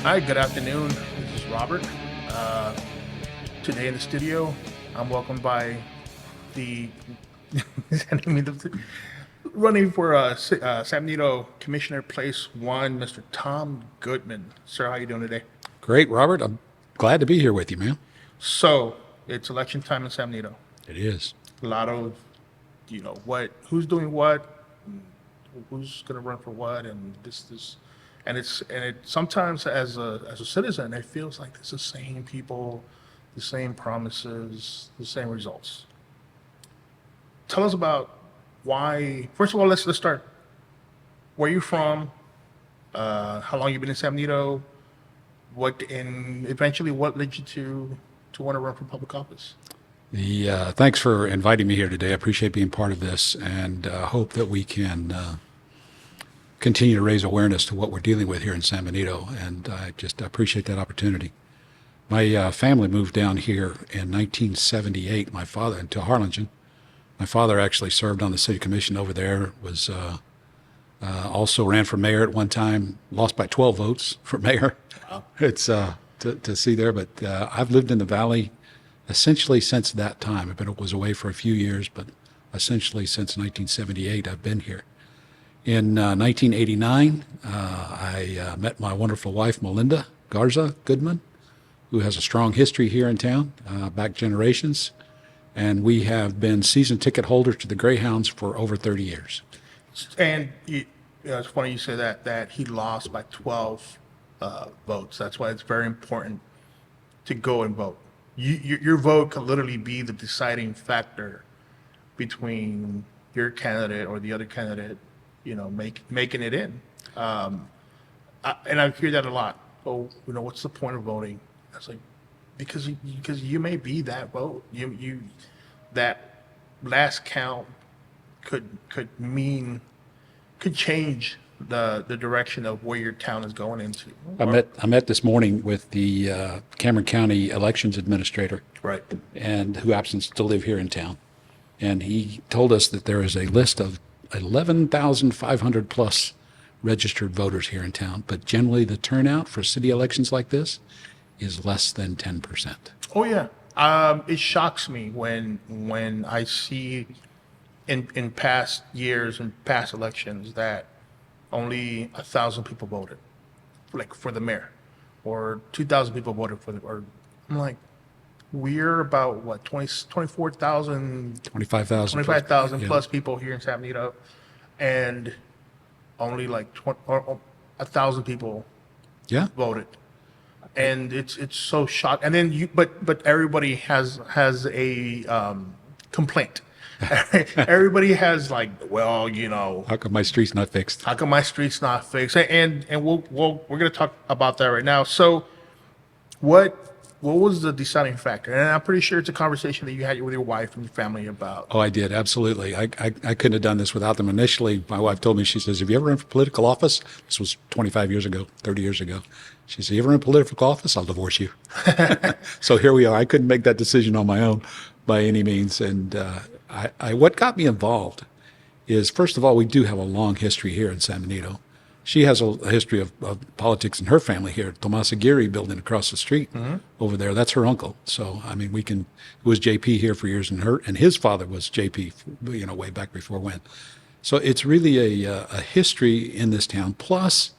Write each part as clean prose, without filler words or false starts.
Hi, good afternoon. This is Robert. Uh, Today in the studio, I'm welcomed by the running for San Benito Commissioner Place One, Mr. Tom Goodman. Sir, how you doing today? Great, Robert. I'm glad to be here with you, man. So it's election time in San Benito. It is. A lot of, who's doing what, who's going to run for what, and and it sometimes as a citizen, it feels like it's the same people, the same promises, the same results. Tell us about why. First of all, let's start. Where you from? How long you been in San Benito? What and eventually what led you to want to run for public office? Thanks for inviting me here today. I appreciate being part of this, and hope that we can continue to raise awareness to what we're dealing with here in San Benito. And I just appreciate that opportunity. My family moved down here in 1978. My father into Harlingen. My father actually served on the city commission over there. Was also ran for mayor at one time. Lost by 12 votes for mayor. Wow. It's to see there, but I've lived in the valley essentially since that time. Was away for a few years, but essentially since 1978, I've been here. In 1989, I met my wonderful wife, Melinda Garza Goodman, who has a strong history here in town, back generations, and we have been season ticket holders to the Greyhounds for over 30 years. And it's funny you say that he lost by 12 votes. That's why it's very important to go and vote. Your vote could literally be the deciding factor between your candidate or the other candidate, making it in. And I hear that a lot. Oh, what's the point of voting? I was like, because you may be that vote. You that last count could change the direction of where your town is going into. I met this morning with the Cameron County Elections Administrator, Right. and who happens to live here in town, and he told us that there is a list of 11,500 plus registered voters here in town, but generally the turnout for city elections like this is less than 10%. Oh yeah. It shocks me when I see in past years and past elections that only 1,000 people voted, like for the mayor, or 2,000 people voted or I'm like, we're about what 24,000, 25,000. 25,000 Yeah. plus people here in San Benito, and only like 1,000 people Yeah. voted, and it's so shocking. And then but everybody has a complaint. Everybody has like, well, How come my street's not fixed? how come my street's not fixed? And we're gonna talk about that right now. So what was the deciding factor? And I'm pretty sure it's a conversation that you had with your wife and your family about. Oh, I did. Absolutely. I couldn't have done this without them. Initially, my wife told me, she says, have you ever run for political office? This was 25 years ago, 30 years ago. She said, you ever run for political office? I'll divorce you. So here we are. I couldn't make that decision on my own by any means. And what got me involved is, first of all, we do have a long history here in San Benito. She has a history of politics in her family here. Tomas Aguirre building across the street over there. That's her uncle. So, I mean, it was JP here for years, and his father was JP, way back before when. So it's really a history in this town. Plus,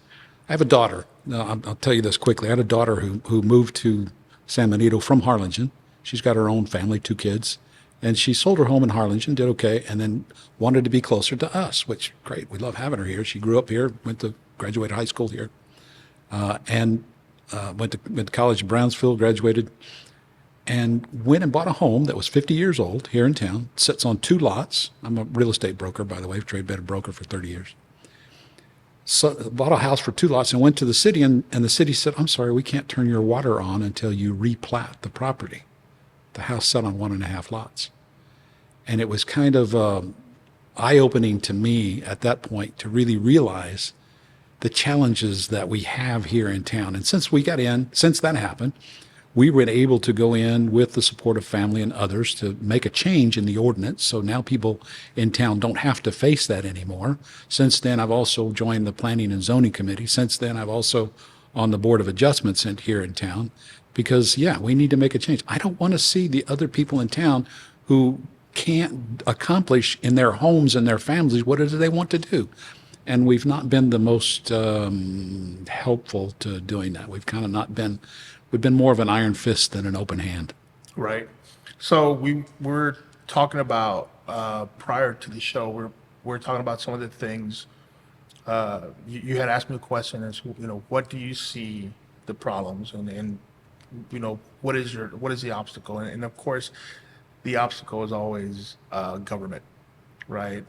I have a daughter. Now, I'll tell you this quickly. I had a daughter who moved to San Benito from Harlingen. She's got her own family, 2 kids. And she sold her home in Harlingen, did okay, and then wanted to be closer to us, which, great, we love having her here. She grew up here, graduated high school here, and went to college in Brownsville, graduated, and went and bought a home that was 50 years old here in town, sits on 2 lots. I'm a real estate broker, by the way, trade better broker for 30 years. So bought a house for 2 lots and went to the city, and the city said, I'm sorry, we can't turn your water on until you replat the property. The house sat on 1.5 lots. And it was kind of eye-opening to me at that point to really realize the challenges that we have here in town. And since that happened, we were able to go in with the support of family and others to make a change in the ordinance. So now people in town don't have to face that anymore. Since then, I've also joined the Planning and Zoning Committee. Since then, I've also on the Board of Adjustments here in town because, yeah, we need to make a change. I don't want to see the other people in town who can't accomplish in their homes and their families what it is they want to do. And we've not been the most helpful to doing that. We've kind of not been, we've been more of an iron fist than an open hand. Right. So we were talking about prior to the show. We're talking about some of the things. You had asked me a question as what do you see the problems and what is the obstacle? And of course, the obstacle is always government, right?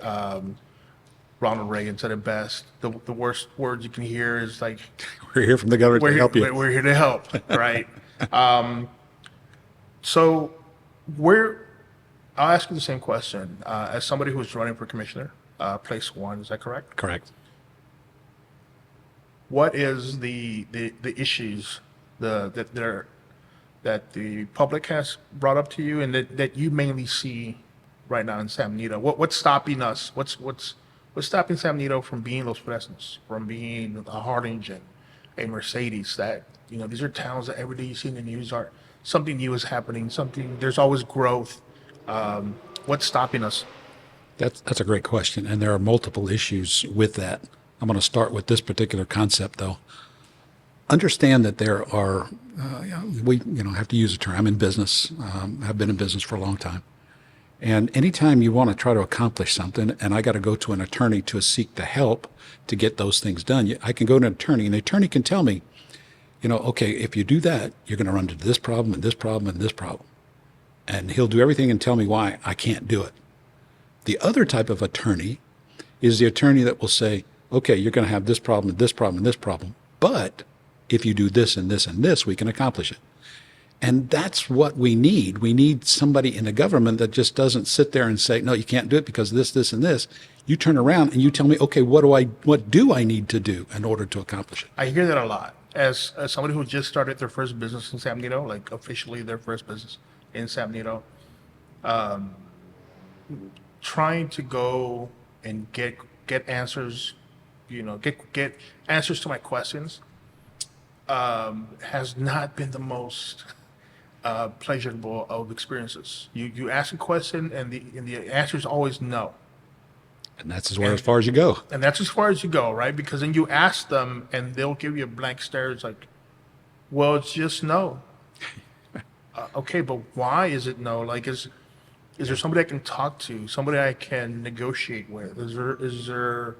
Ronald Reagan said it best. The worst words you can hear is like, We're here from the government to help you. We're here to help, right? So I'll ask you the same question. As somebody who's running for commissioner, place one, is that correct? Correct. What is the issues that the public has brought up to you and that you mainly see right now in San Benito? What's stopping us? What's stopping San Benito from being Los Fresnos, from being a Harlingen, a Mercedes? That these are towns that every day you see in the news are something new is happening. There's always growth. What's stopping us? That's a great question, and there are multiple issues with that. I'm going to start with this particular concept, though. Understand that there are, we have to use a term. I'm in business. I've been in business for a long time. And anytime you want to try to accomplish something, and I got to go to an attorney to seek the help to get those things done, I can go to an attorney, and the attorney can tell me, okay, if you do that, you're going to run into this problem and this problem and this problem. And he'll do everything and tell me why I can't do it. The other type of attorney is the attorney that will say, okay, you're going to have this problem and this problem and this problem, but if you do this and this and this, we can accomplish it. And that's what we need. We need somebody in the government that just doesn't sit there and say, no, you can't do it because of this, this, and this. You turn around and you tell me, okay, what do I need to do in order to accomplish it? I hear that a lot. As somebody who just started their first business in San Benito, like officially their first business in San Benito, trying to go and get answers, get answers to my questions, has not been the most pleasurable of experiences. You ask a question and the answer is always no. And that's as far as you go. And that's as far as you go, right? Because then you ask them and they'll give you a blank stare. It's like, well, it's just no. Okay, but why is it no? Like, is there somebody I can talk to? Somebody I can negotiate with? Is there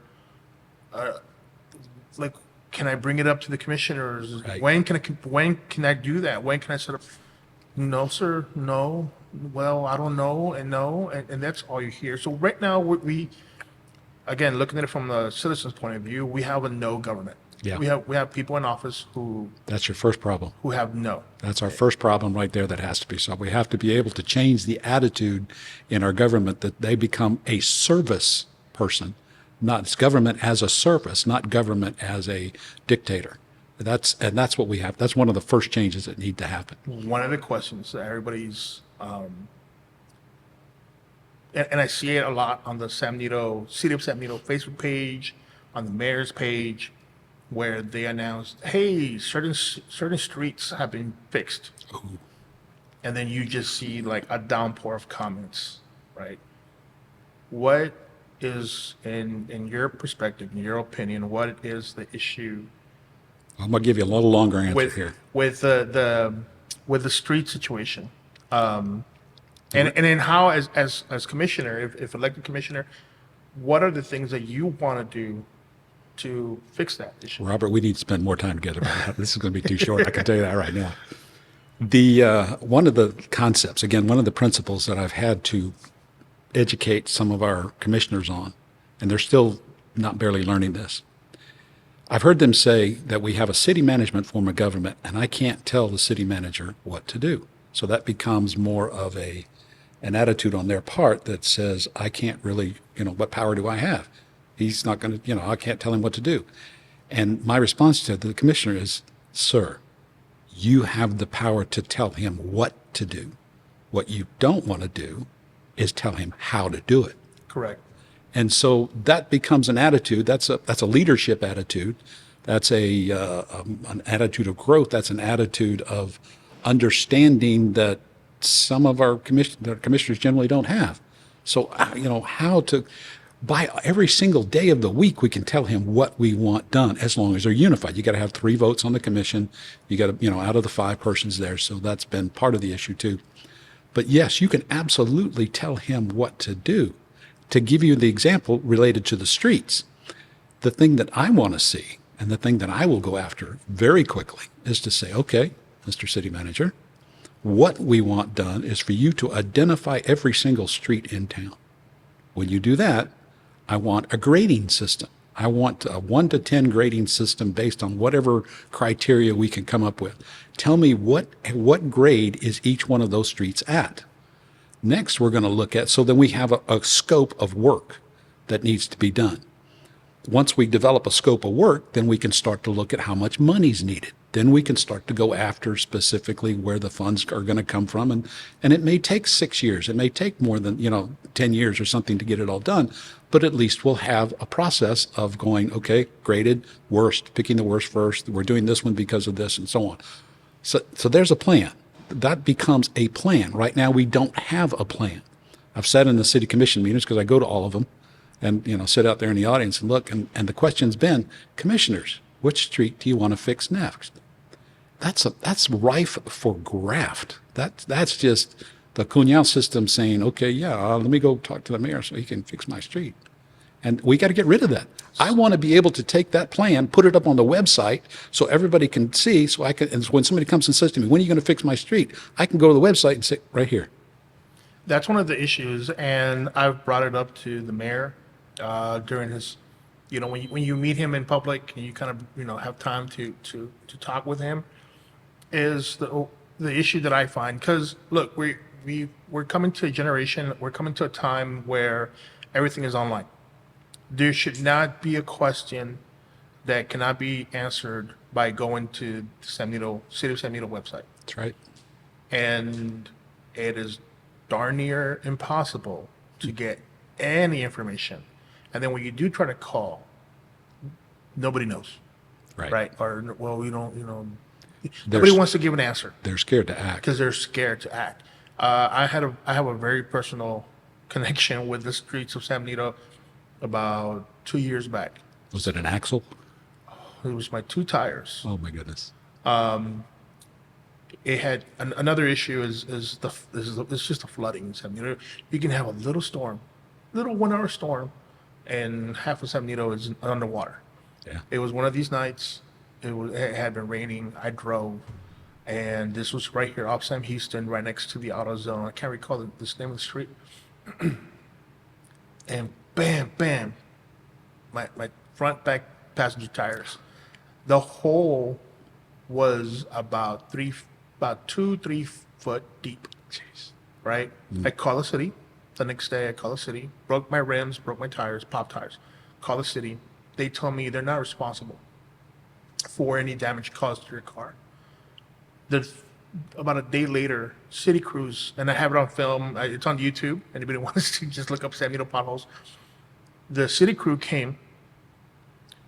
like, can I bring it up to the commissioners? Right. When can I do that? When can I set up? No, sir. No. Well, I don't know. And that's all you hear. So right now we again, looking at it from the citizen's point of view, we have a no government. Yeah. We have people in office who That's your first problem. have no. That's our first problem right there that has to be solved. We have to be able to change the attitude in our government that they become a service person, not government as a service, not government as a dictator. That's what we have. That's one of the first changes that need to happen. One of the questions that everybody's and I see it a lot on the City of San Benito Facebook page, on the mayor's page, where they announced, hey, certain streets have been fixed. Ooh. And then you just see like a downpour of comments, right? What is, in your perspective, in your opinion, what is the issue I'm going to give you a little longer answer here. with the street situation? And then how, as commissioner, if elected commissioner, what are the things that you want to do to fix that issue? Robert, we need to spend more time together. This is going to be too short. I can tell you that right now. The one of the concepts, again, one of the principles that I've had to educate some of our commissioners on, and they're still not barely learning this. I've heard them say that we have a city management form of government, and I can't tell the city manager what to do. So that becomes more of an attitude on their part that says, I can't really, what power do I have? He's not going to, I can't tell him what to do. And my response to the commissioner is, sir, you have the power to tell him what to do. What you don't want to do is tell him how to do it. Correct. And so that becomes an attitude. That's a leadership attitude That's an attitude of growth. That's an attitude of understanding that some of our commissioners generally don't have. So, how to, by every single day of the week, we can tell him what we want done as long as they're unified. You got to have 3 votes on the commission. You got to, out of the 5 persons there. So that's been part of the issue too. But yes, you can absolutely tell him what to do. To give you the example related to the streets, the thing that I want to see and the thing that I will go after very quickly is to say, okay, Mr. City Manager, what we want done is for you to identify every single street in town. When you do that, I want a grading system. I want a 1 to 10 grading system based on whatever criteria we can come up with. Tell me what grade is each one of those streets at. Next, we're going to look at, so then we have a scope of work that needs to be done. Once we develop a scope of work, then we can start to look at how much money's needed. Then we can start to go after specifically where the funds are going to come from. And it may take 6 years. It may take more than, 10 years or something to get it all done. But at least we'll have a process of going, okay, graded, worst, picking the worst first. We're doing this one because of this and so on. So there's a plan. That becomes a plan. Right now, we don't have a plan. I've sat in the city commission meetings because I go to all of them and, sit out there in the audience and look. And the question's been, commissioners, which street do you want to fix next? That's rife for graft. That's just the Cunhal system saying, okay, yeah, let me go talk to the mayor so he can fix my street. And we got to get rid of that. I want to be able to take that plan, put it up on the website so everybody can see, so I can, and when somebody comes and says to me, when are you going to fix my street? I can go to the website and say, right here. That's one of the issues, and I've brought it up to the mayor during his, when you meet him in public and you kind of, have time to talk with him, is the issue that I find. Because look, we're coming to a generation, we're coming to a time where everything is online. There should not be a question that cannot be answered by going to the City of San Benito website. That's right. And it is darn near impossible to get any information. And then when you do try to call, nobody knows. Right? Or, well, we don't, nobody wants to give an answer They're scared to act. because they're scared to act. I have a very personal connection with the streets of San Benito about 2 years back. Was it an axle? It was my 2 tires. Oh my goodness. It had another issue is it's just the flooding in San Benito. You can have a little storm, little 1 hour storm, and half of San Benito is underwater. Yeah. It was one of these nights. It had been raining. I drove, and this was right here off Sam Houston, right next to the auto zone. I can't recall the name of the street. And bam, bam, my front back passenger tires. The hole was about 2-3 foot deep. Jeez. Right? I call the city. The next day, I call the city. Broke my rims, broke my tires, popped tires. Call the city. They told me they're not responsible for any damage caused to your car. About a day later, city crews, and I have it on film. It's on YouTube. Anybody wants to just look up San Benito potholes. The city crew came,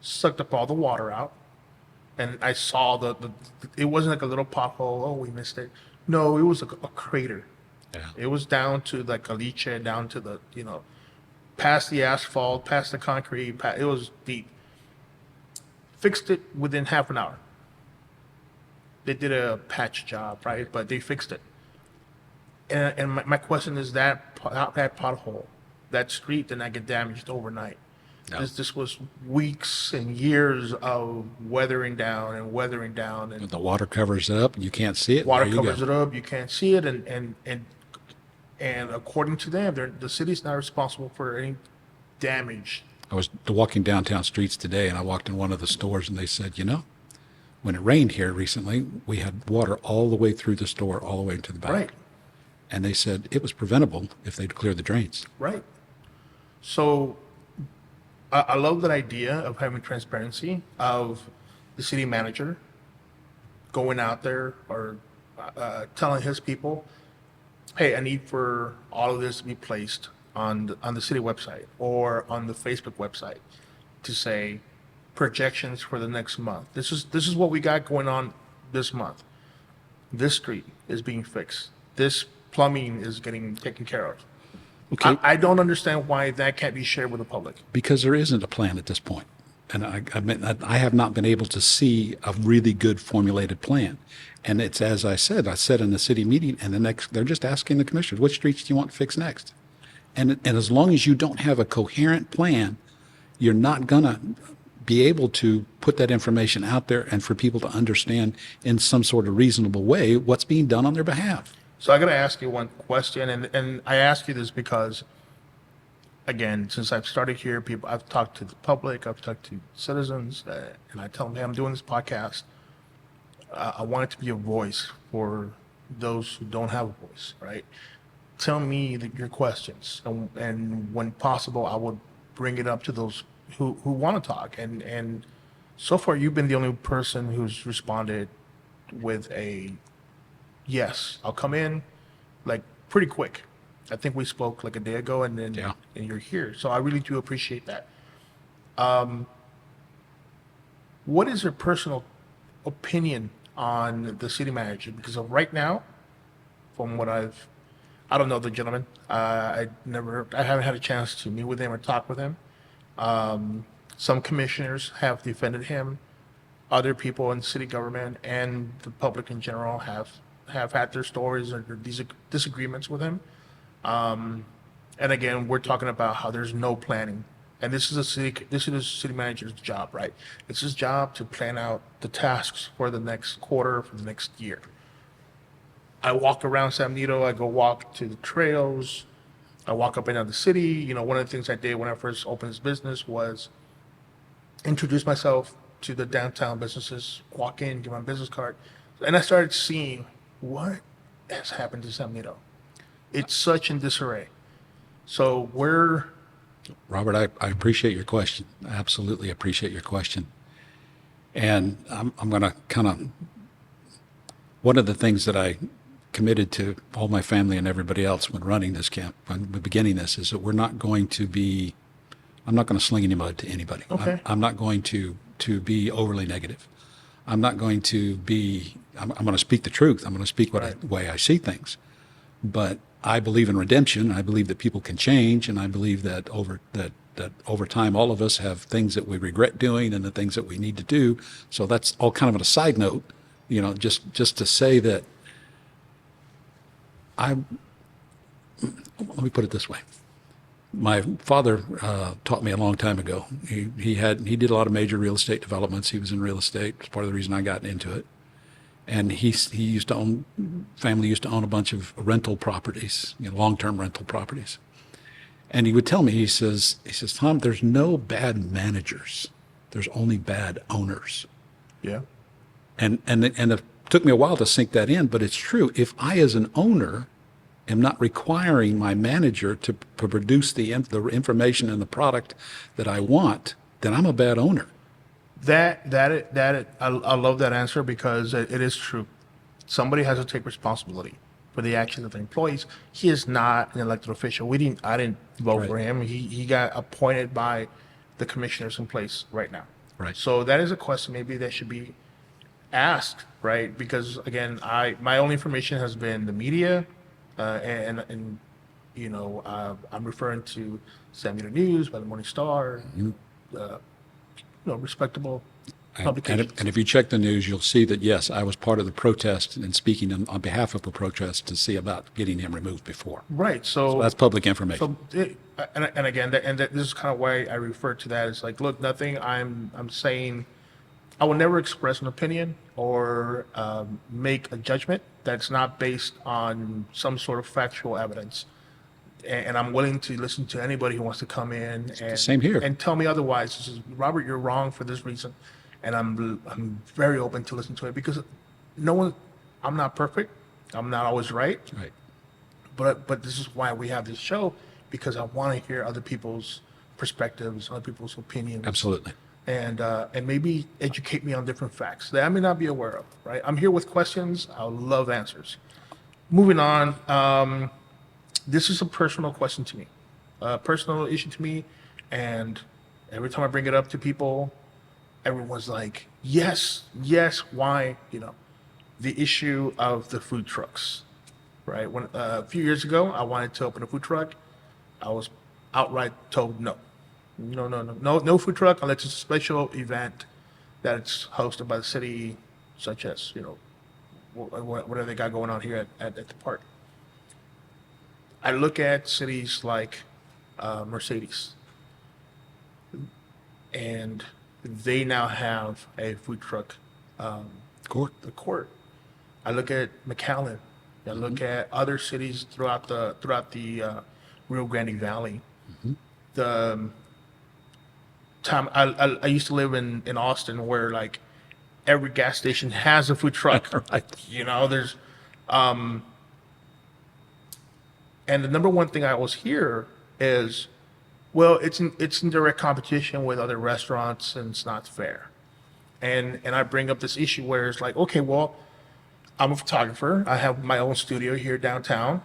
sucked up all the water out, and I saw it wasn't like a little pothole. Oh, we missed it. No, it was a crater. Yeah. It was down to like caliche, down to the, past the asphalt, past the concrete. It was deep. Fixed it within half an hour. They did a patch job, right? But they fixed it. And my question is that pothole, that street did not get damaged overnight. No. This was weeks and years of weathering down, and The water covers it up. You can't see it. water There you covers go. it up. You can't see it, and according to them, the city's not responsible for any damage. I was walking downtown streets today, and I walked in one of the stores, and they said, when it rained here recently, we had water all the way through the store, all the way to the back. Right. And they said it was preventable if they'd cleared the drains. Right. So I love that idea of having transparency of the city manager going out there or telling his people, hey, I need for all of this to be placed on the city website or on the Facebook website to say, projections for the next month. This is what we got going on this month. This street is being fixed. This plumbing is getting taken care of. Okay. I don't understand why that can't be shared with the public. Because there isn't a plan at this point. And I have not been able to see a really good formulated plan. And it's, as I said in the city meeting, and they're just asking the commissioners, which streets do you want fixed next? And as long as you don't have a coherent plan, you're not gonna be able to put that information out there and for people to understand in some sort of reasonable way what's being done on their behalf. So I got to ask you one question, and I ask you this because, again, since I've started here, I've talked to the public, I've talked to citizens, and I tell them, hey, I'm doing this podcast. I want it to be a voice for those who don't have a voice, right? Tell me your questions, and when possible, I would bring it up to those who want to talk. And so far, you've been the only person who's responded with a yes, I'll come in, like pretty quick. I think we spoke like a day ago, and then Yeah. and you're here. So I really do appreciate that. What is your personal opinion on the city manager? Because of right now, from what I don't know the gentleman. I haven't had a chance to meet with him or talk with him. Some commissioners have defended him. Other people in city government and the public in general have had their stories or their disagreements with him. And again, we're talking about how there's no planning. And this is a city manager's job, right? It's his job to plan out the tasks for the next quarter, for the next year. I walk around San Benito, I go walk to the trails, I walk up and down the city. You know, one of the things I did when I first opened this business was introduce myself to the downtown businesses, walk in, give my business card. And I started seeing what has happened to San Benito. It's such in disarray. So Robert, I appreciate your question. I absolutely appreciate your question. And I'm going to kind of, one of the things that I committed to all my family and everybody else when running this camp, when beginning this, is that I'm not going to sling any mud to anybody. Okay. I'm not going to be overly negative. I'm not going to be, I'm going to speak the truth. I'm going to speak the way I see things. But I believe in redemption. I believe that people can change, and I believe that over time, all of us have things that we regret doing and the things that we need to do. So that's all kind of a side note, you know, just to say that let me put it this way. My father taught me a long time ago. He did a lot of major real estate developments. He was in real estate. It's part of the reason I got into it. And he used to own, family used to own a bunch of rental properties, you know, long-term rental properties. And he would tell me, he says, Tom, there's no bad managers. There's only bad owners. yeah. And it took me a while to sink that in, but it's true. If I, as an owner, am not requiring my manager to produce the information and the product that I want, then I'm a bad owner. I love that answer because it is true. Somebody has to take responsibility for the actions of the employees. He is not an elected official. I didn't vote for him. He got appointed by the commissioners in place right now. Right. So that is a question maybe that should be asked, right? Because again, my only information has been the media, and you know, I'm referring to San Benito News, by the Morning Star, respectable publications. And if you check the news, you'll see that, yes, I was part of the protest and speaking on behalf of the protest to see about getting him removed before. Right. So that's public information. So, and again, this is kind of why I refer to that. It's like, look, nothing I'm saying, I will never express an opinion or make a judgment that's not based on some sort of factual evidence. And I'm willing to listen to anybody who wants to come in and Same here. and tell me otherwise. This is, Robert, you're wrong for this reason, and I'm very open to listen to it because I'm not perfect. I'm not always right. Right. But this is why we have this show, because I want to hear other people's perspectives, other people's opinions. Absolutely. And maybe educate me on different facts that I may not be aware of, right? I'm here with questions. I love answers. Moving on, this is a personal question to me, a personal issue to me, and every time I bring it up to people, everyone's like, yes, yes, why? The issue of the food trucks, right? When a few years ago, I wanted to open a food truck. I was outright told no. No, no, no, no, no food truck unless it's a special event that's hosted by the city, such as, whatever they got going on here at the park. I look at cities like Mercedes, and they now have a food truck Court. the court. I look at McAllen. I look at other cities throughout the Rio Grande Valley. The time I used to live in Austin, where like every gas station has a food truck. Right. There's and the number one thing I always hear is, well, it's in direct competition with other restaurants and it's not fair. And I bring up this issue where it's like, okay, well, I'm a photographer. I have my own studio here downtown.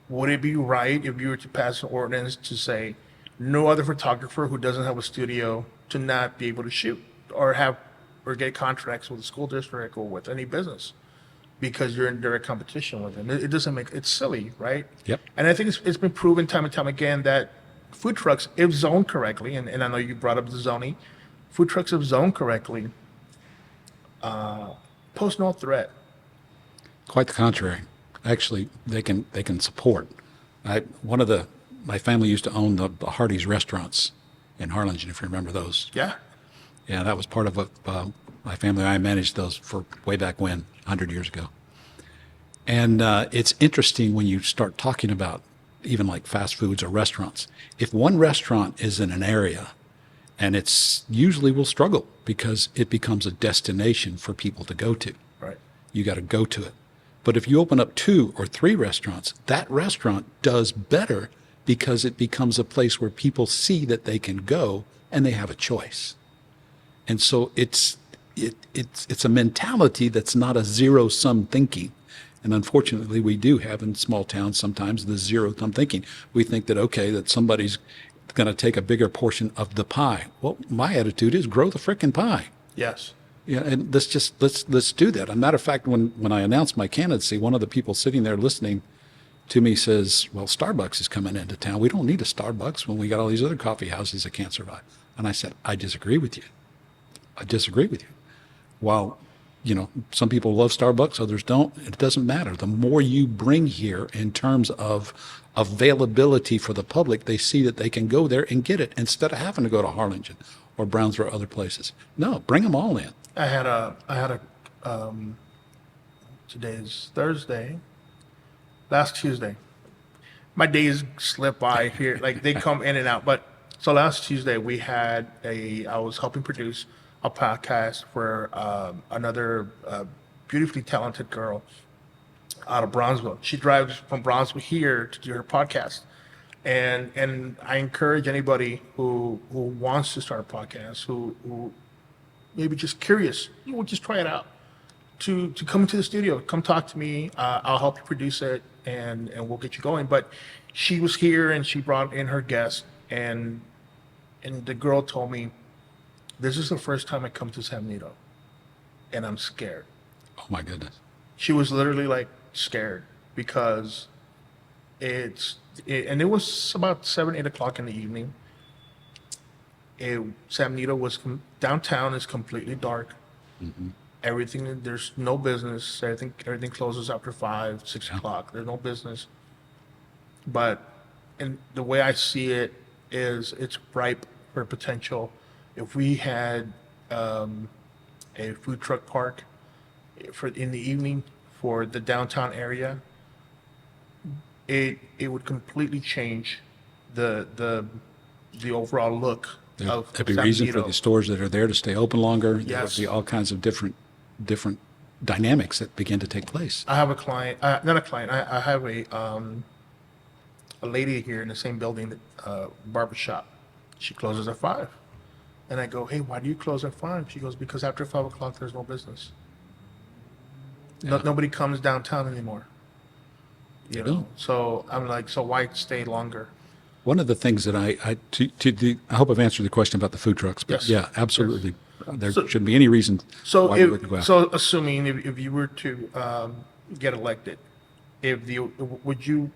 Would it be right if you were to pass an ordinance to say no other photographer who doesn't have a studio to not be able to shoot or get contracts with the school district or with any business because you're in direct competition with them? It doesn't it's silly, right? Yep. And I think it's been proven time and time again that food trucks, if zoned correctly, and I know you brought up the zoning, food trucks, if zoned correctly, pose no threat. Quite the contrary. Actually, they can support. My family used to own the Hardee's restaurants in Harlingen, if you remember those. Yeah. Yeah, that was part of what my family and I managed those for way back when, 100 years ago. And it's interesting when you start talking about even like fast foods or restaurants. If one restaurant is in an area, and it's usually will struggle because it becomes a destination for people to go to. Right. You got to go to it. But if you open up 2 or 3 restaurants, that restaurant does better because it becomes a place where people see that they can go and they have a choice. And so it's a mentality that's not a zero-sum thinking. And unfortunately, we do have in small towns sometimes the zero-sum thinking. We think that, okay, that somebody's going to take a bigger portion of the pie. Well, my attitude is grow the frickin' pie. Yes. Yeah, and let's do that. As a matter of fact, when I announced my candidacy, one of the people sitting there listening to me says, well, Starbucks is coming into town. We don't need a Starbucks when we got all these other coffee houses that can't survive. And I said, I disagree with you. I disagree with you. While, some people love Starbucks, others don't, it doesn't matter. The more you bring here in terms of availability for the public, they see that they can go there and get it instead of having to go to Harlingen or Brownsville or other places. No, bring them all in. I had a today's Thursday, last Tuesday. My days slip by here, like they come in and out. But so last Tuesday I was helping produce a podcast for another beautifully talented girl out of Brownsville. She drives from Brownsville here to do her podcast. And I encourage anybody who wants to start a podcast, who maybe just curious, we'll just try it out, to come into the studio, come talk to me. I'll help you produce it, and we'll get you going. But she was here, and she brought in her guest, and the girl told me, this is the first time I come to San Benito, and I'm scared. Oh, my goodness. She was literally like scared because and it was about 7-8 o'clock in the evening. San Benito downtown is completely dark. Mm-hmm. Everything, there's no business. Everything closes after 5-6 o'clock. There's no business. But and the way I see it is it's ripe for potential. If we had a food truck park in the evening for the downtown area, it would completely change the overall look of There'd be San reason for Benito. the stores that are there to stay open longer. There would Yes. be all kinds of different dynamics that begin to take place. I have a client, not a client. I have a lady here in the same building, barbershop. She closes at 5, and I go, "Hey, why do you close at 5?" She goes, "Because after 5 o'clock, there's no business. Yeah. Nobody comes downtown anymore." They don't. So I'm like, so why stay longer? One of the things that I hope I've answered the question about the food trucks, but Yes. yeah, absolutely. There So- shouldn't be any reason So, why we wouldn't go if, out. so assuming if you were to get elected, if the would you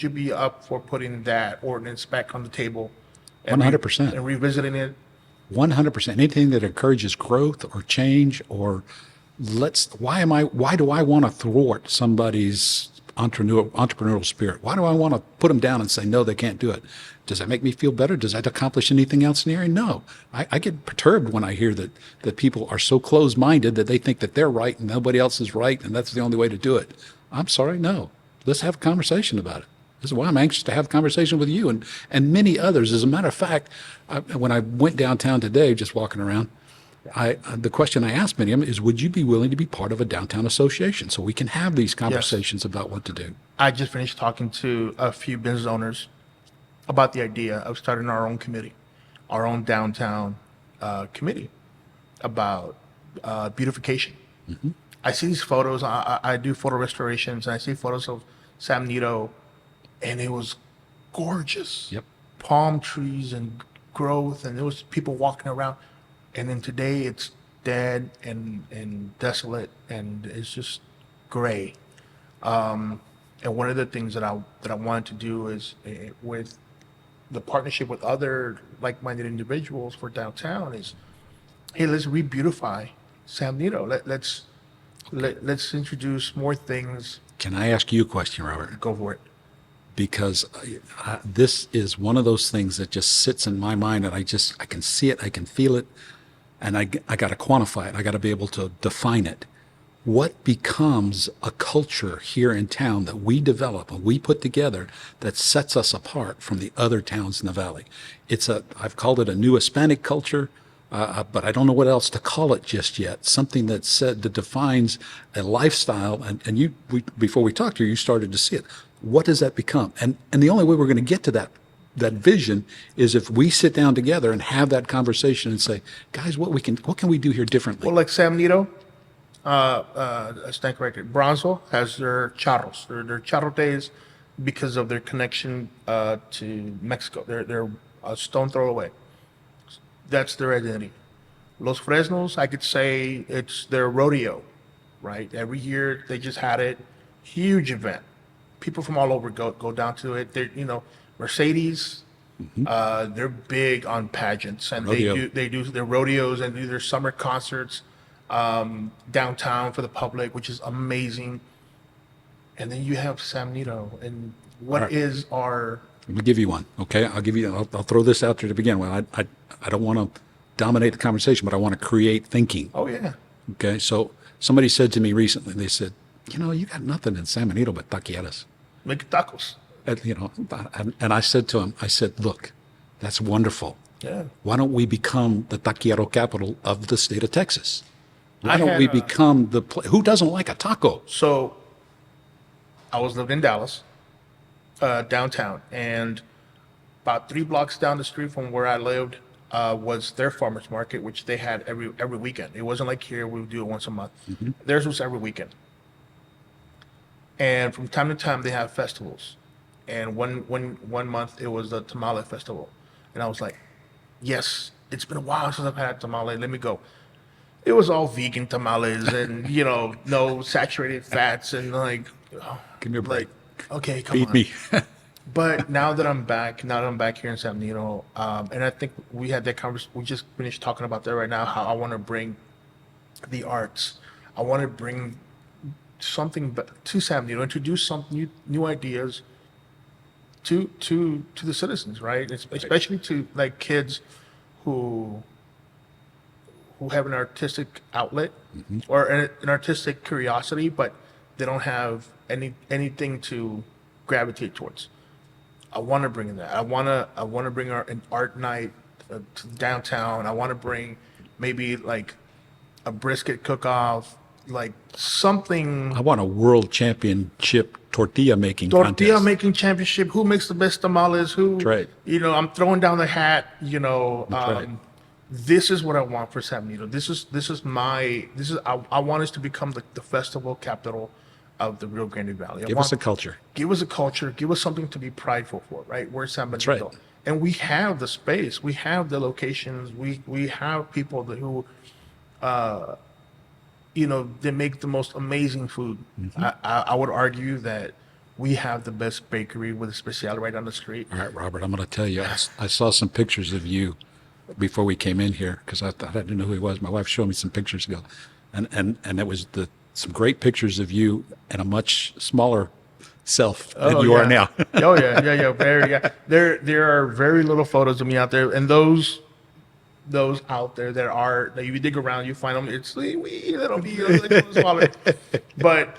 be up for putting that ordinance back on the table? And 100%. and revisiting it? 100%. Anything that encourages growth or change or why do I want to thwart somebody's entrepreneurial spirit? Why do I want to put them down and say, no, they can't do it? Does that make me feel better? Does that accomplish anything else in the area? No. I get perturbed when I hear that people are so closed-minded that they think that they're right and nobody else is right and that's the only way to do it. I'm sorry, no. Let's have a conversation about it. This is why I'm anxious to have a conversation with you and many others. As a matter of fact, when I went downtown today, just walking around, the question I asked many of them is, would you be willing to be part of a downtown association so we can have these conversations about what to do? I just finished talking to a few business owners about the idea of starting our own committee, our own downtown committee about beautification. I see these photos. I do photo restorations, and I see photos of San Benito, and it was gorgeous. Yep. Palm trees and growth, and there was people walking around. And then today it's dead and desolate, and it's just gray. And one of the things that I wanted to do is with the partnership with other like-minded individuals for downtown is, hey, let's re-beautify San Benito. Let's introduce more things. Can I ask you a question, Robert? Go for it. Because this is one of those things that just sits in my mind, and I can see it, I can feel it, and I got to quantify it. I got to be able to define it. What becomes a culture here in town that we develop and we put together that sets us apart from the other towns in the valley? I've called it a new Hispanic culture, but I don't know what else to call it just yet. Something that defines a lifestyle. And before we talked to you, you started to see it. What does that become? And the only way we're going to get to that vision is if we sit down together and have that conversation and say, guys, what can we do here differently? Well, like San Benito, I stand corrected. Bronzeville has their charros, their charro days, because of their connection to Mexico. They're a stone throw away. That's their identity. Los Fresnos, I could say it's their rodeo, right? Every year they just had it, huge event. People from all over go down to it. They're Mercedes. They're big on pageants, and Rodeo. they do their rodeos and do their summer concerts downtown for the public, which is amazing. And then you have San Benito, and what Right. is our Let me give you one, okay? I'll throw this out there to begin with. I don't want to dominate the conversation, but I want to create thinking. oh yeah, Okay, so somebody said to me recently, they said, you got nothing in San Benito but taqueras. make tacos. And I said to him, look, that's wonderful. Yeah. Why don't we become the taquero capital of the state of Texas? Why I don't had we a- become who doesn't like a taco? So I was living in Dallas, downtown, and about 3 blocks down the street from where I lived was their farmers market, which they had every weekend. It wasn't like here we would do it once a month. Theirs was every weekend. And from time to time they have festivals. And one month it was the tamale festival, and I was like, yes, it's been a while since I've had a tamale. Let me go. It was all vegan tamales and no saturated fats and like, Give me a break. like, okay, come Feed on. me. But now that I'm back here in San Benito, and I think we had that conversation. We just finished talking about that right now. How I want to bring the arts. I want to bring something to San Benito, introduce some new ideas to the citizens, right? Especially to like kids who have an artistic outlet or an artistic curiosity, but they don't have anything to gravitate towards. I want to bring in that. I want to bring an art night to downtown. I want to bring maybe like a brisket cook-off, like something. I want a world championship tortilla making Tortilla contest. making championship. Who makes the best tamales? Who? That's right. I'm throwing down the hat. right. This is what I want for San Benito. I want us to become the festival capital of the Rio Grande Valley. Give us a culture. Give us a culture, give us something to be prideful for, right? We're San That's Benito. right. And we have the space, we have the locations, we have people who, they make the most amazing food. I would argue that we have the best bakery with a special right on the street. All right, Robert, I'm going to tell you, I saw some pictures of you before we came in here because I thought I didn't know who he was. My wife showed me some pictures ago, and it was some great pictures of you and a much smaller self than you are now. Oh yeah, very yeah. There are very little photos of me out there, and those out there that you dig around, you find them. It's wee little be a little smaller, but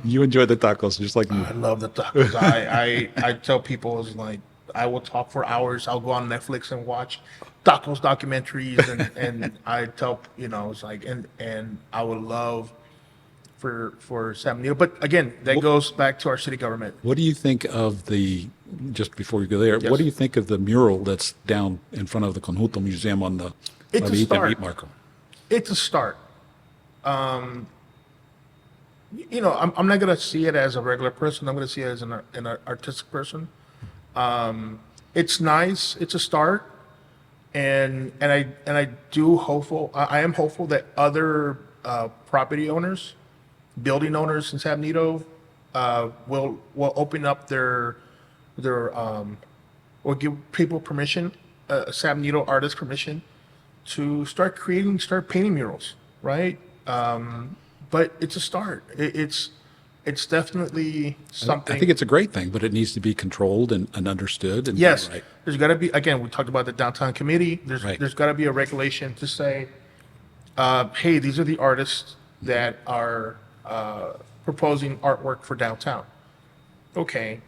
You enjoy the tacos just like me. I love the tacos. I tell people it's like I will talk for hours. I'll go on Netflix and watch tacos documentaries, and I tell it's like and I would love for San Benito. But again, that goes back to our city government. What do you think of just before we go there, Yes. what do you think of the mural that's down in front of the Conjunto Museum on the It's a Eat start. Meat Marco? It's a start. I'm not gonna see it as a regular person. I'm gonna see it as an artistic person. It's nice. It's a start, and I am hopeful that other property owners, building owners in San Benito, will open up their or give people permission, San Benito artists permission to start painting murals, right? But it's a start. It's definitely something. I think it's a great thing, but it needs to be controlled and understood. And Yes, right. there's got to be. Again, we talked about the downtown committee. Right. There's got to be a regulation to say, hey, these are the artists that are proposing artwork for downtown. Okay,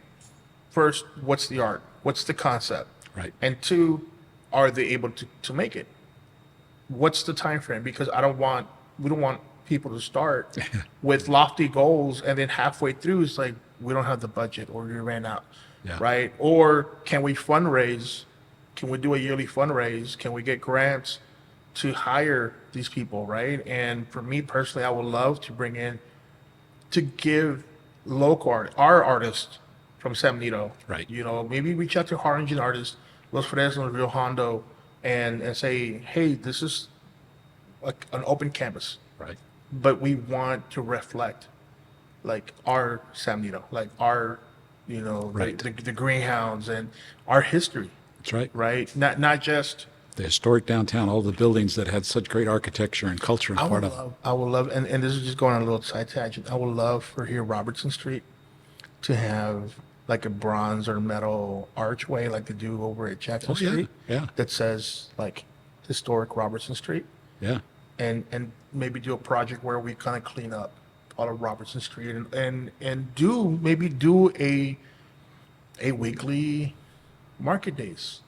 first, what's the art? What's the concept? Right. And two, are they able to make it? What's the time frame? Because we don't want people to start with lofty goals and then halfway through it's like we don't have the budget or we ran out, Yeah. right? Or can we fundraise? Can we do a yearly fundraise? Can we get grants to hire these people, right? And for me personally, I would love to give our artists from San Benito, Right. Maybe reach out to Harlingen artists, Los Fresnos, Rio Hondo, and say, hey, this is an open canvas, Right. but we want to reflect like our San Benito, like our, Right. the greyhounds and our history, That's right. right? Not just. The historic downtown, all the buildings that had such great architecture and culture and part of. I would love, and this is just going on a little side tangent. I would love for here Robertson Street to have like a bronze or metal archway like they do over at Jackson Oh, yeah, Street. yeah. That says like historic Robertson Street, Yeah. and maybe do a project where we kind of clean up all of Robertson Street and do a weekly market days.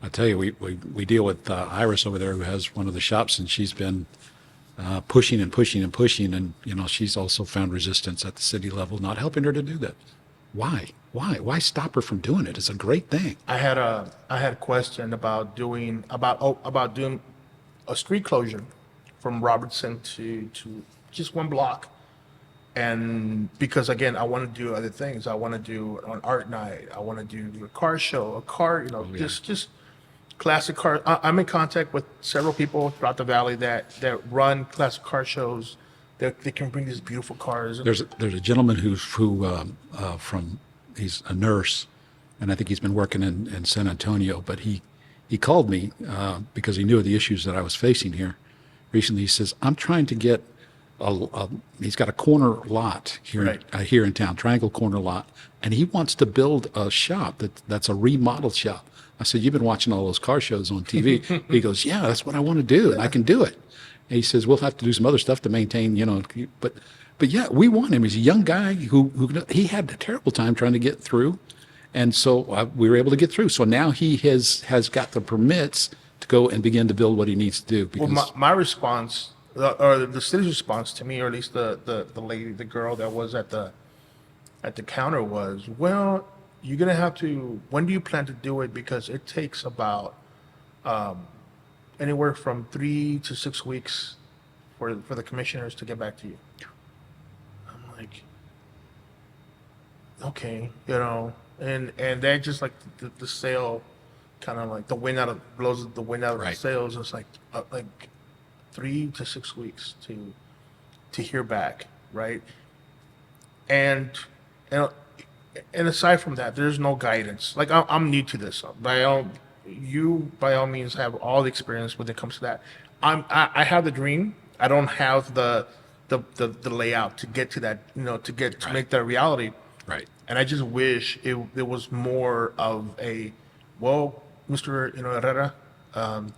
I tell you, we deal with Iris over there, who has one of the shops, and she's been pushing and pushing and pushing, and she's also found resistance at the city level, not helping her to do that. Why? Why stop her from doing it? It's a great thing. I had a question about doing a street closure from Robertson to just one block. And because again, I want to do other things. I want to do an art night. I want to do a car show, yeah. just classic car. I'm in contact with several people throughout the valley that run classic car shows. They can bring these beautiful cars. There's a gentleman who he's a nurse, and I think he's been working in San Antonio, but he called me because he knew of the issues that I was facing here. Recently, he says, I'm trying to get he's got a corner lot here, Right. Here in town, triangle corner lot, and he wants to build a shop that's a remodeled shop. I said, you've been watching all those car shows on TV. He goes, yeah, that's what I want to do, and I can do it. And he says, we'll have to do some other stuff to maintain, but yeah, we want him. He's a young guy who he had a terrible time trying to get through, and so we were able to get through. So now he has got the permits to go and begin to build what he needs to do. Because Well, my response, or the city's response to me, or at least the girl that was at the counter was, well, you're gonna have to. When do you plan to do it? Because it takes about anywhere from 3 to 6 weeks for the commissioners to get back to you. like, okay, and that just like the sail, kind of like the wind out of blows the wind out of the Right. sails. It's like 3 to 6 weeks to hear back, right? And and and aside from that, there's no guidance. Like I'm new to this. By all means have all the experience when it comes to that. I have the dream. I don't have the layout to get to that. To Right. make that a reality. Right. And I just wish there was more of a, well, Mr. Herrera,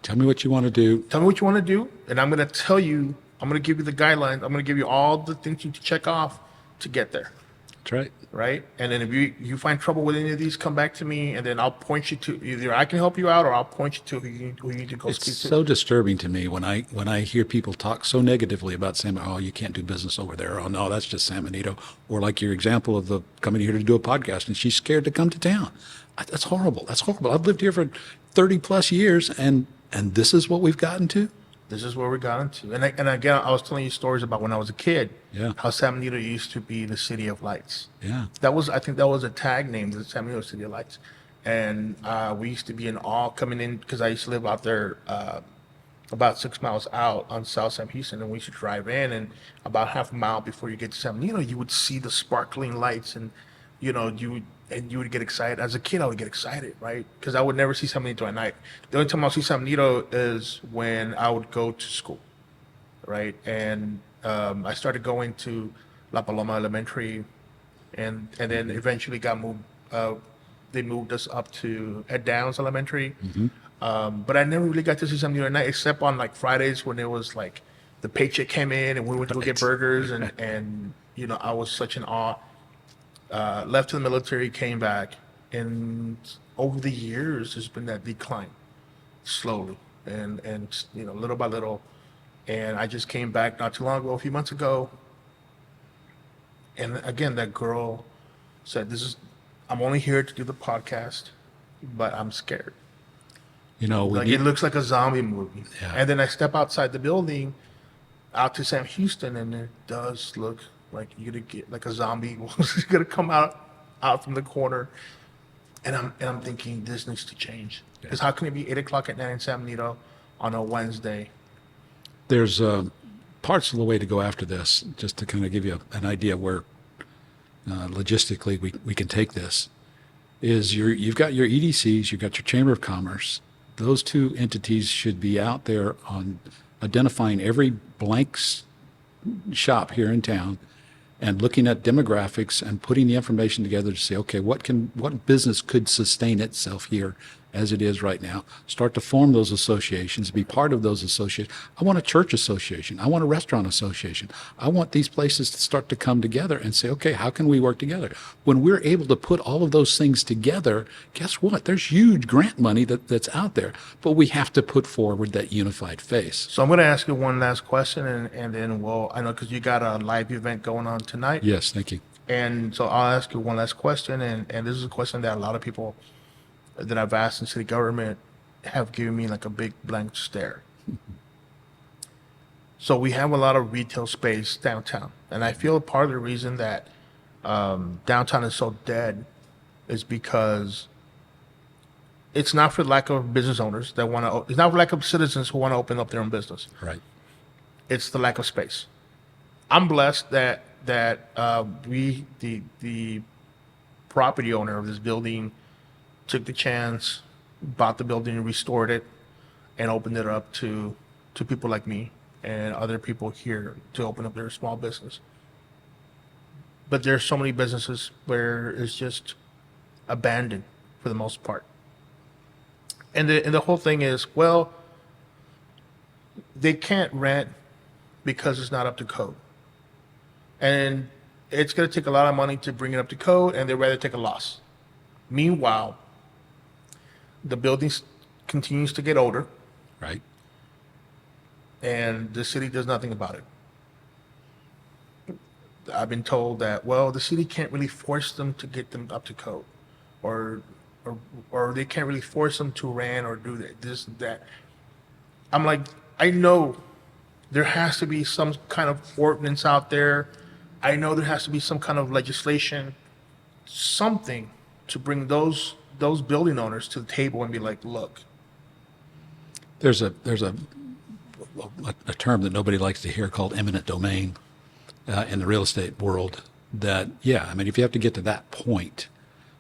Tell me what you want to do. tell me what you want to do, and I'm going to tell you. I'm going to give you the guidelines. I'm going to give you all the things you need to check off to get there, That's right. right? And then if you find trouble with any of these, come back to me, and then I'll point you to either I can help you out or I'll point you to who you need to go It's speak to. so disturbing to me when I hear people talk so negatively about San. Oh, you can't do business over there. Oh no, that's just San Benito. Or like your example of the coming here to do a podcast and she's scared to come to town. That's horrible. That's horrible. I've lived here for 30 plus years and this is what we've gotten to. This is where we got into. And again, I was telling you stories about when I was a kid. Yeah. How San Benito used to be the city of lights. Yeah. I think that was a tag name, the San Benito City of Lights. And we used to be in awe coming in, because I used to live out there about 6 miles out on South San Houston, and we used to drive in, and about half a mile before you get to San Benito, you would see the sparkling lights, and you would get excited. As a kid, I would get excited, right? Because I would never see San Benito at night. The only time I'll see San Benito is when I would go to school, right? And I started going to La Paloma Elementary, and then eventually got moved. They moved us up to Ed Downs Elementary. But I never really got to see San Benito at night, except on like Fridays when it was like the paycheck came in and we went to go get burgers, and I was such in awe. Left to the military, came back, and over the years there's been that decline, slowly and little by little. And I just came back not too long ago, a few months ago, and again that girl said, I'm only here to do the podcast, but I'm scared. We Like it looks like a zombie movie. Yeah. And then I step outside the building, out to Sam Houston, and it does look like you're gonna get like a zombie was gonna come out from the corner. And I'm thinking this needs to change. Because how can it be 8 o'clock at night in San Benito on a Wednesday? there's parts of the way to go after this, just to kind of give you an idea where logistically we can take this, is you've got your EDCs, you've got your Chamber of Commerce. Those two entities should be out there on identifying every blank shop here in town and looking at demographics and putting the information together to say, okay, what business could sustain itself here as it is right now? Start to form those associations, be part of those associations. I want a church association. I want a restaurant association. I want these places to start to come together and say, okay, how can we work together? When we're able to put all of those things together, guess what? There's huge grant money that's out there, but we have to put forward that unified face. So I'm going to ask you one last question, and then I know because you got a live event going on tonight. Yes, thank you. And so I'll ask you one last question, and this is a question that a lot of people that I've asked in city government have given me like a big blank stare. So we have a lot of retail space downtown, and I feel part of the reason that downtown is so dead is because it's not for lack of business owners that want to. It's not for lack of citizens who want to open up their own business. Right. It's the lack of space. I'm blessed that we the property owner of this building took the chance, bought the building, restored it, and opened it up to people like me and other people here to open up their small business. But there's so many businesses where it's just abandoned for the most part. And the whole thing is, well, they can't rent because it's not up to code. And it's going to take a lot of money to bring it up to code, and they'd rather take a loss. Meanwhile, the building continues to get older, Right. and the city does nothing about it. I've been told that, well, the city can't really force them to get them up to code, or they can't really force them to rent or do this, that. I'm like, I know there has to be some kind of ordinance out there I know there has to be some kind of legislation, something to bring those building owners to the table and be like, look, There's a term that nobody likes to hear called eminent domain in the real estate world. That, yeah, I mean, if you have to get to that point,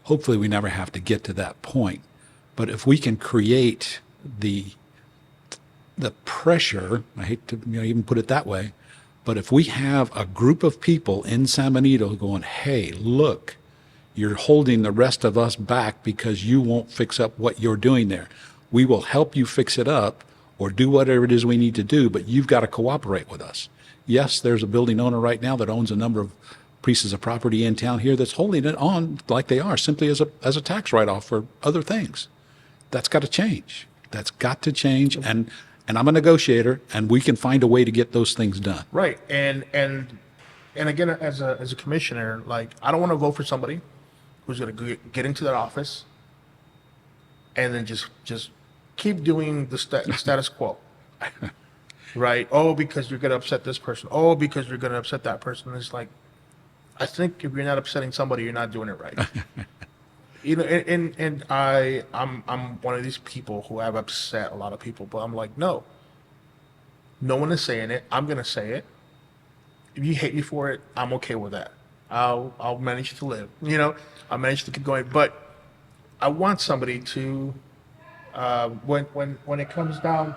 hopefully we never have to get to that point. But if we can create the pressure, I hate to even put it that way, but if we have a group of people in San Benito going, hey, look, you're holding the rest of us back because you won't fix up what you're doing there. We will help you fix it up or do whatever it is we need to do, but you've got to cooperate with us. Yes, there's a building owner right now that owns a number of pieces of property in town here that's holding it on like they are, simply as a tax write-off for other things. That's got to change. That's got to change. And I'm a negotiator, and we can find a way to get those things done. right. And again, as a commissioner, like, I don't want to vote for somebody who's going to get into that office and then just keep doing the status quo. Right. Oh, because you're going to upset this person. Oh, because you're going to upset that person. It's like, I think if you're not upsetting somebody, you're not doing it right. And I'm one of these people who have upset a lot of people, but I'm like, no one is saying it. I'm going to say it. If you hate me for it, I'm okay with that. I'll manage to live, I'll manage to keep going. But I want somebody to, when it comes down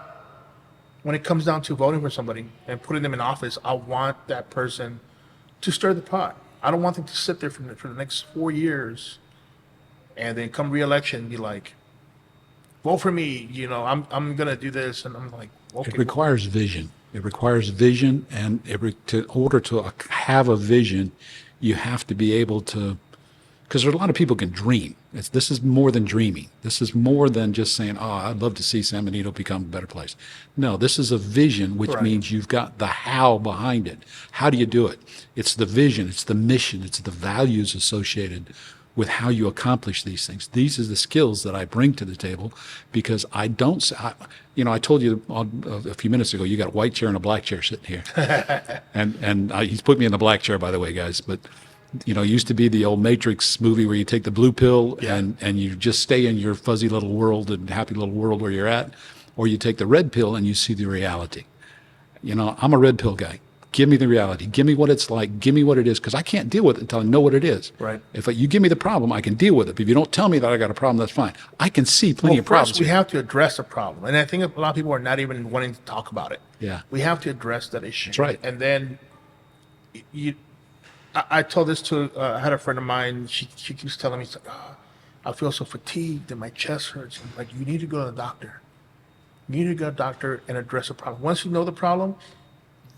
to voting for somebody and putting them in office, I want that person to stir the pot. I don't want them to sit there for the next 4 years and then come re-election be like, vote for me, I'm gonna do this, and I'm like, okay. It requires vision. It requires vision, and in order to have a vision, you have to be able to, because there's a lot of people can dream. This is more than dreaming. This is more than just saying, oh, I'd love to see San Benito become a better place. No, this is a vision, which Right. means you've got the how behind it. How do you do it? It's the vision, it's the mission, it's the values associated with how you accomplish these things. These are the skills that I bring to the table, because I told you a few minutes ago, you got a white chair and a black chair sitting here. and he's put me in the black chair, by the way, guys, but it used to be the old Matrix movie where you take the blue pill and you just stay in your fuzzy little world and happy little world where you're at, or you take the red pill and you see the reality. I'm a red pill guy. Give me the reality. Give me what it's like. Give me what it is, because I can't deal with it until I know what it is. Right. If you give me the problem, I can deal with it. But if you don't tell me that I got a problem, that's fine. I can see plenty of problems. First, we have to address the problem, and I think a lot of people are not even wanting to talk about it. Yeah. We have to address that issue. That's right. And then I told this to I had a friend of mine. She keeps telling me, she's like, I feel so fatigued and my chest hurts. I'm like, you need to go to the doctor. You need to go to the doctor and address the problem. Once you know the problem,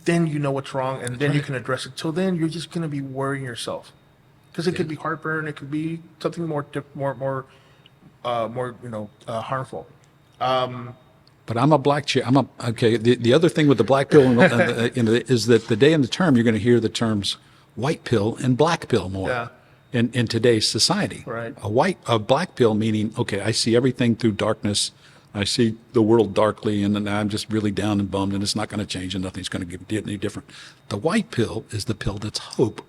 then you know what's wrong, and then you can address it. Till then, you're just going to be worrying yourself, because it could be heartburn. It could be something more harmful. But I'm a black chair. Okay. The other thing with the black pill is that the day in the term, you're going to hear the terms white pill and black pill more. Yeah. In today's society. Right. A black pill meaning, okay, I see everything through darkness. I see the world darkly, and then I'm just really down and bummed, and it's not going to change, and nothing's going to get any different. The white pill is the pill that's hope.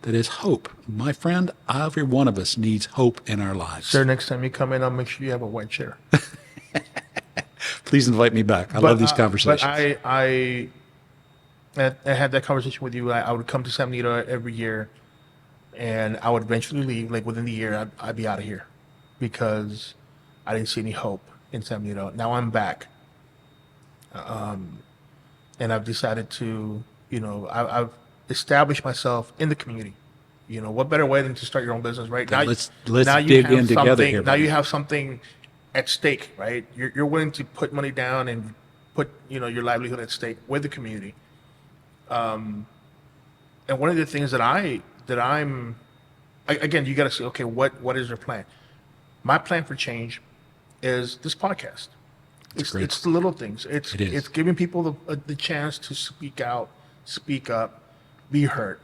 That is hope. My friend, every one of us needs hope in our lives. Sir, next time you come in, I'll make sure you have a white chair. Please invite me back. I love these conversations. But I had that conversation with you. I would come to San Benito every year, and I would eventually leave. Like within the year, I'd be out of here because I didn't see any hope in San Benito. Now I'm back, and I've decided to, I've established myself in the community. What better way than to start your own business, right? Now, let's dig in together here. Now you have something at stake, right? You're willing to put money down and put your livelihood at stake with the community. And one of the things that I'm again, you got to say, okay, what is your plan? My plan for change is this podcast. It's the little things. It's giving people the chance to speak out, speak up, be heard,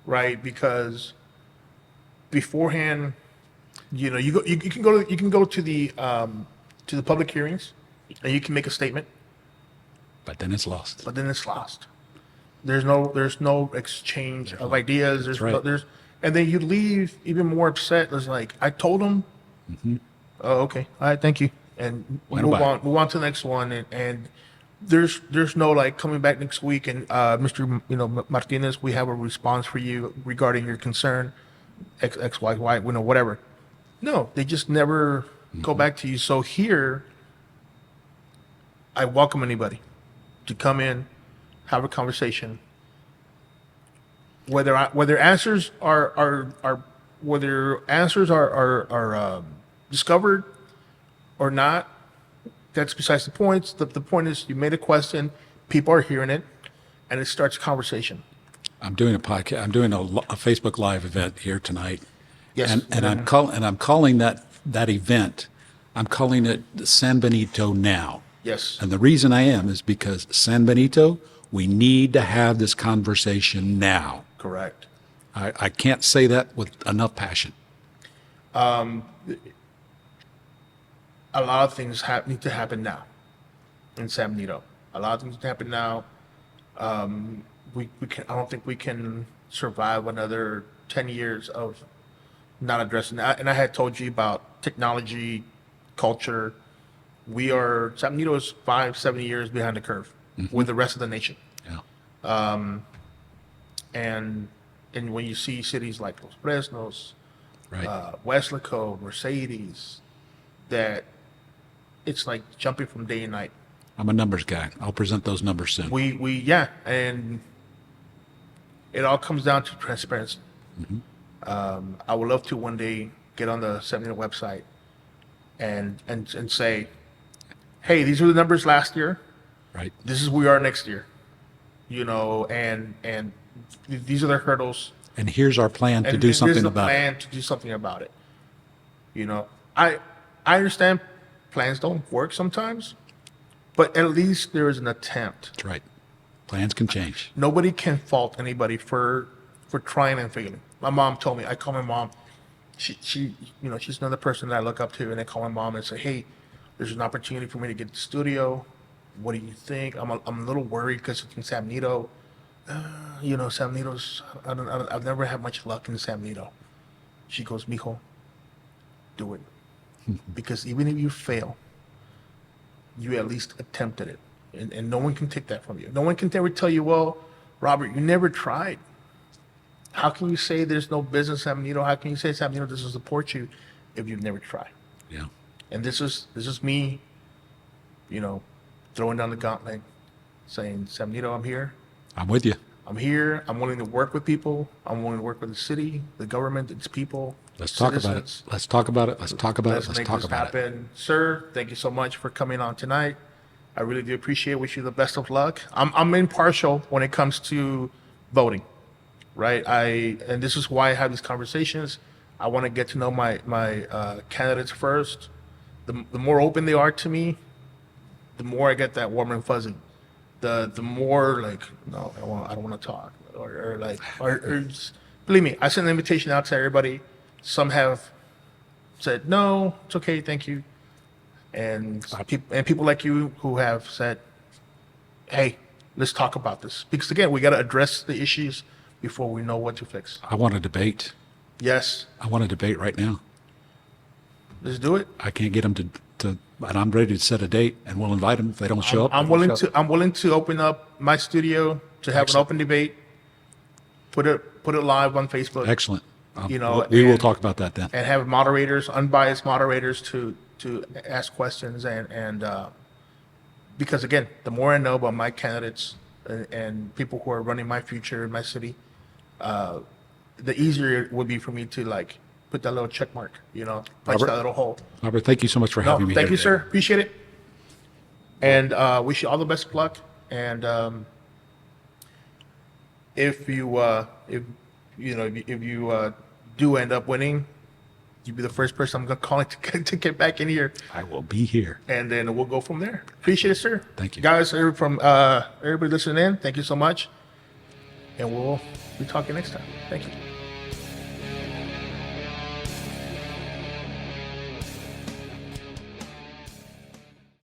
right? Because beforehand, you can go to the public hearings, and you can make a statement, but then it's lost. There's no exchange of ideas. There's right. and then you leave even more upset. It's like, I told him, oh, okay, all right, thank you, and Went move by. on to the next one, and there's no like coming back next week and Mr. Martinez, we have a response for you regarding your concern, X Y Y, whatever. No, they just never go back to you. So here, I welcome anybody to come in, have a conversation. Whether answers are whether answers are discovered or not, that's besides the point. The point is, you made a question, people are hearing it, and it starts a conversation. I'm doing a podcast. I'm doing a Facebook Live event here tonight. Yes, And I'm calling that event. I'm calling it San Benito Now. yes, And the reason I am is because San Benito, we need to have this conversation now. correct. I can't say that with enough passion. A lot of things need to happen now in San Benito. A lot of things need to happen now. We can. I don't think we can survive another 10 years of not addressing that. And I had told you about technology, culture. San Benito is 5-7 years behind the curve with the rest of the nation. Yeah. And when you see cities like Los Fresnos, Right. Weslaco, Mercedes, that it's like jumping from day and night. I'm a numbers guy. I'll present those numbers soon. Yeah, and it all comes down to transparency. I would love to one day get on the San Benito website and say, hey, these were the numbers last year. Right. This is where we are next year. And these are the hurdles. And here's our plan to And do here's something the about it. plan to do something about it. I understand plans don't work sometimes, but at least there is an attempt. That's right. Plans can change. Nobody can fault anybody for trying and failing. My mom told me. I call my mom. She's another person that I look up to, and I call my mom and say, hey, there's an opportunity for me to get the studio. What do you think? I'm a little worried because it's in San Benito. San Benito's, I've never had much luck in San Benito. She goes, mijo, do it. Because even if you fail, you at least attempted it. And no one can take that from you. No one can ever tell you, well, Robert, you never tried. How can you say there's no business in San Benito? How can you say San Benito doesn't support you if you've never tried? Yeah. And this is me, throwing down the gauntlet, saying, San Benito, I'm here. I'm with you. I'm here. I'm willing to work with people. I'm willing to work with the city, the government, its people. Let's talk about it. citizens. Let's talk about it. Let's talk about it. Let's Let's make talk this about it. happen. Sir, thank you so much for coming on tonight. I really do appreciate it. Wish you the best of luck. I'm impartial when it comes to voting, right? And this is why I have these conversations. I want to get to know my candidates first. The more open they are to me, the more I get that warm and fuzzy. The more like, no, I don't want to talk, or just, believe me, I sent an invitation out to everybody. Some have said no, it's okay, thank you, and people like you who have said, hey, let's talk about this, because again, we got to address the issues before we know what to fix. I want a debate. Yes, I want a debate right now. let's do it. I can't get them to and I'm ready to set a date, and we'll invite them if they don't show up. I'm they don't willing show up. I'm willing to open up my studio to have Excellent. an open debate. Put it live on Facebook. Excellent. You know, we will and- talk about that then. And have moderators, unbiased moderators, to ask questions and because again, the more I know about my candidates and people who are running my future in my city, the easier it would be for me to like put that little check mark, punch Robert? that little hole. Robert, thank you so much for No, having me thank here you, today. sir. Appreciate it. And wish you all the best of luck. And if you do end up winning, you'll be the first person I'm gonna call to get back in here, I will be here. and then we'll go from there. Appreciate it, sir. Thank you. guys. From everybody listening in, thank you so much, and we'll be talking next time. Thank you.